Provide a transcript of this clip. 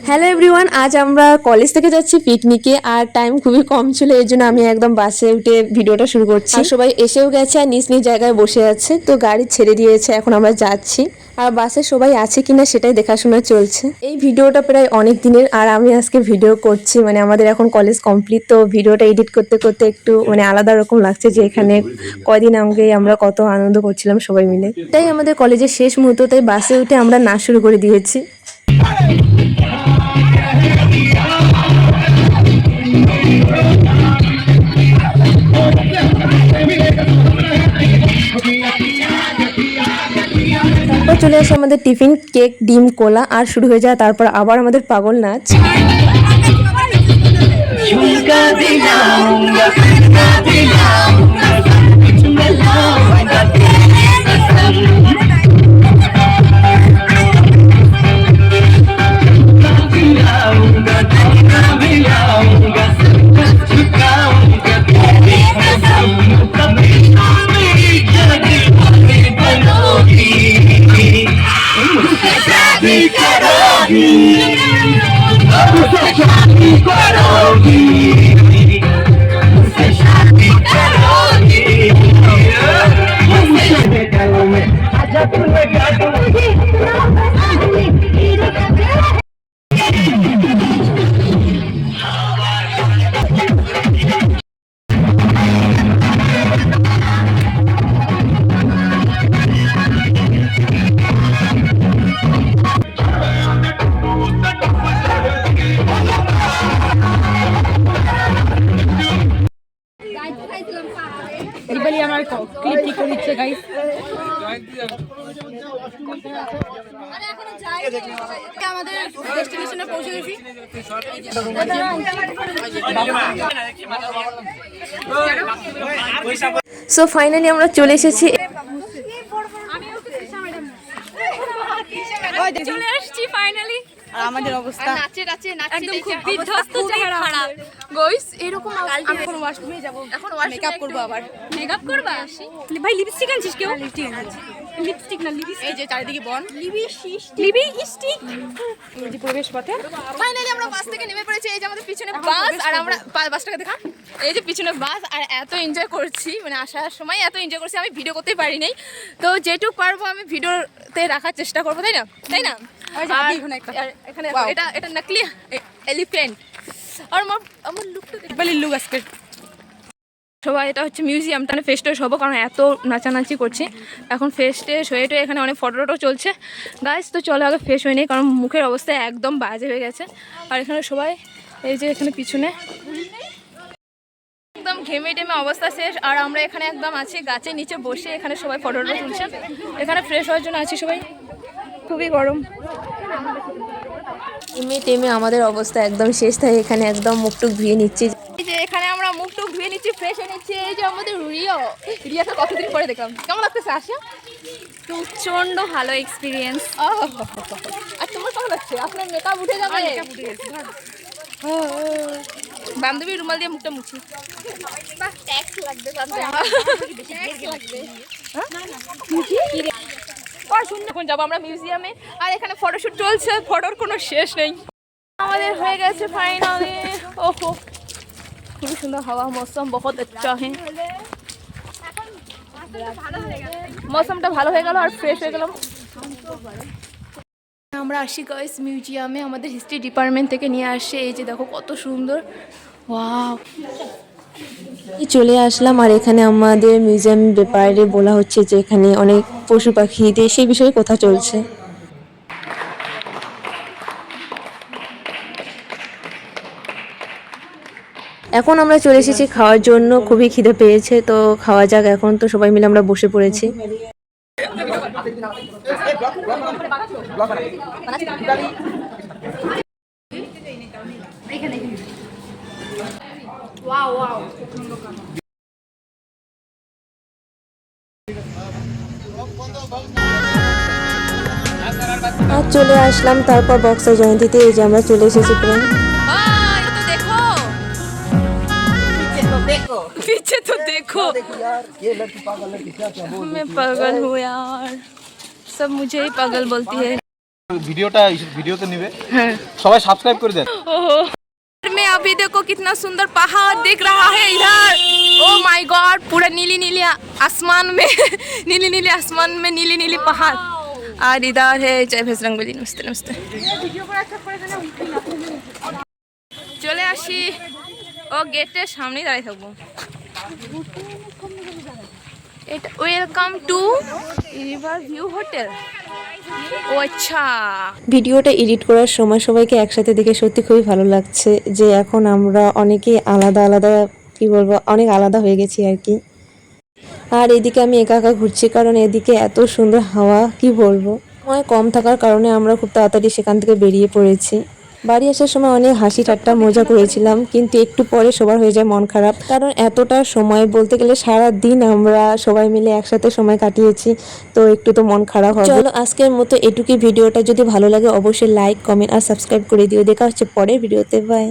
Hello everyone, আজ আমরা college থেকে যাচ্ছি পিকনিকে। আর টাইম খুবই কম ছিল, এই জন্য আমি একদম বাসে উঠে ভিডিওটা শুরু করছি। আর সবাই এসেও গেছে আর নিজ নিজ জায়গায় বসে আছে, তো গাড়ি ছেড়ে দিয়েছে, এখন আমরা যাচ্ছি। আর বাসে সবাই আছে কিনা সেটাই দেখাশোনা চলছে। এই ভিডিওটা প্রায় অনেক দিনের, আর আমি আজকে ভিডিও করছি। মানে আমাদের এখন কলেজ কমপ্লিট, তো ভিডিওটা এডিট করতে করতে একটু মানে আলাদা রকম লাগছে যে এখানে কয়দিন আগেই আমরা কত আনন্দ করছিলাম সবাই মিলে। তাই আমাদের কলেজের শেষ মুহূর্ত, তাই বাসে উঠে আমরা নাচ শুরু করে দিয়েছি। তারপর চলে আসে আমাদের টিফিন, কেক, ডিম, কোলা, আর শুরু হয়ে যায় তারপর আবার আমাদের পাগল নাচ। সো ফাইনালি আমরা চলে এসেছি। চলে আসছি ফাইনালি। আর আমাদের অবস্থা একদম খুব বিধ্বস্ত চেহারা খারাপ গাইস। এরকম আমি এখন ওয়াশরুমে যাব, এখন মেকআপ করব। আবার মেকআপ করবা? ভাই লিপস্টিক আনছিস? কেউ লিপস্টিক না, লিপস্টিক। এই যে চারিদিকে বন, লিপস্টিক। এই যে প্রবেশ পথে ফাইনালি আমরা বাস থেকে নেমে পড়েছি। এই যে আমাদের পিছনে বাস, আর আমরা বাসটাকে দেখা, এই যে পিছনে বাস। আর এত এনজয় করছি, মানে আসার সময় এত এনজয় করছি, আমি ভিডিও করতেই পারি নাই। তো যেটুকু পারবো আমি ভিডিওতে রাখার চেষ্টা করবো, তাই না? এখানে এটা নকলি এলিফ্যান্ট। আর আমার লুকটা লুক আজকে সবাই, এটা হচ্ছে মিউজিয়াম, তাহলে ফেস্ট টেস্ট হবো, কারণ এত নাচানাচি করছি এখন। ফেস্ট টেস্ট হয়ে টয়ে এখানে অনেক ফটো টটো চলছে গাইস। তো চলো আগে ফ্রেশ হয়ে নেই, কারণ মুখের অবস্থা একদম বাজে হয়ে গেছে। আর এখানে সবাই, এই যে এখানে পিছনে একদম ঘেমে টেমে অবস্থা শেষ। আর আমরা এখানে একদম আছি গাছের নিচে বসে, এখানে সবাই ফটো টটো তুলছে। এখানে ফ্রেশ হওয়ার জন্য আছি সবাই, খুবই গরম। ঘেমে টেমে আমাদের অবস্থা একদম শেষ, তাই এখানে একদম মুখটুক ধুয়ে নিচ্ছি। এই যে এখানে আমরা মুখটুক ধুয়ে নিচ্ছি, ফ্রেশ হয়ে নিচ্ছি। এই যে আমাদের রিয়াকে কতদিন পরে দেখলাম, কেমন লাগতেছে আসিয়া? প্রচন্ড ভালো এক্সপিরিয়েন্স। আর তোমার কেমন লাগছে? আপনার মেকআপ উঠে যাবে। বান্ধবী রুমাল দিয়ে মুখটা মুছি। এখন যাবো আমরা মিউজিয়ামে, আর এখানে ফটোশুট চলছে, ফটোর কোনো শেষ নেই। আমাদের হয়ে গেছে ফাইনালি। ওহো, খুবই সুন্দর হাওয়া, মৌসুম বহুত আচ্ছা है। মৌসুমটা ভালো হয়ে গেল আর ফ্রেশ হয়ে গেলাম। আমরা আসি গাইস মিউজিয়ামে, আমাদের হিস্ট্রি ডিপার্টমেন্ট থেকে নিয়ে আসে। এই যে দেখো কত সুন্দর, ওয়াও। চলে আসলাম, আর এখানে আমাদের মিউজিয়াম ব্যাপারে বলা হচ্ছে যে এখানে অনেক পশু পাখি, সেই বিষয়ে কথা চলছে। এখন আমরা চলে এসেছি খাওয়ার জন্য, খুবই খিদে পেয়েছে, তো খাওয়া যাক এখন। তো সবাই মিলে আমরা বসে পড়েছি। আর চলে আসলাম তারপর বক্সার জয়ন্তীতে। এই যে আমরা চলে এসেছি প্রায়। पीछे तो देखो, मैं पागल हूँ यार। सब मुझे ही पागल बोलती है। ভিডিওটা ভিডিওতে নেবে हाँ। সবাই সাবস্ক্রাইব করে দেন। ओहो में अभी देखो कितना सुंदर पहाड़ दिख रहा है इधर। ओ माय गॉड, पूरा नीली नीली आसमान में नीली नीली आसमान में नीली नीली पहाड़। और इधर है जय बजरंगबली। नमस्ते नमस्ते। চলে আসি, ও গেটের সামনেই দাঁড়িয়ে থাকবো। এটা welcome to river view hotel. ও আচ্ছা, ভিডিওটা এডিট করার সময় সবাইকে একসাথে দেখে সত্যি খুবই ভালো লাগছে যে এখন আমরা অনেকেই আলাদা আলাদা কি বলবো অনেক আলাদা হয়ে গেছি আর কি। আর এদিকে আমি একা একা ঘুরছি কারণ এদিকে এত সুন্দর হাওয়া কি বলবো। সময় কম থাকার কারণে আমরা খুব তাড়াতাড়ি সেখান থেকে বেরিয়ে পড়েছি। বাড়ি আসার সময় অনেক হাসি ঠাট্টা মজা করেছিলাম, কিন্তু একটু পরে সবার হয়ে যায় মন খারাপ, কারণ এতটা সময় বলতে গেলে সারা দিন আমরা সবাই মিলে একসাথে সময় কাটিয়েছি, তো একটু তো মন খারাপ হবে। চলো আজকের মতো এটুকুই। ভিডিওটা যদি ভালো লাগে অবশ্যই লাইক কমেন্ট আর সাবস্ক্রাইব করে দিও। দেখা হচ্ছে পরের ভিডিওতে। বাই।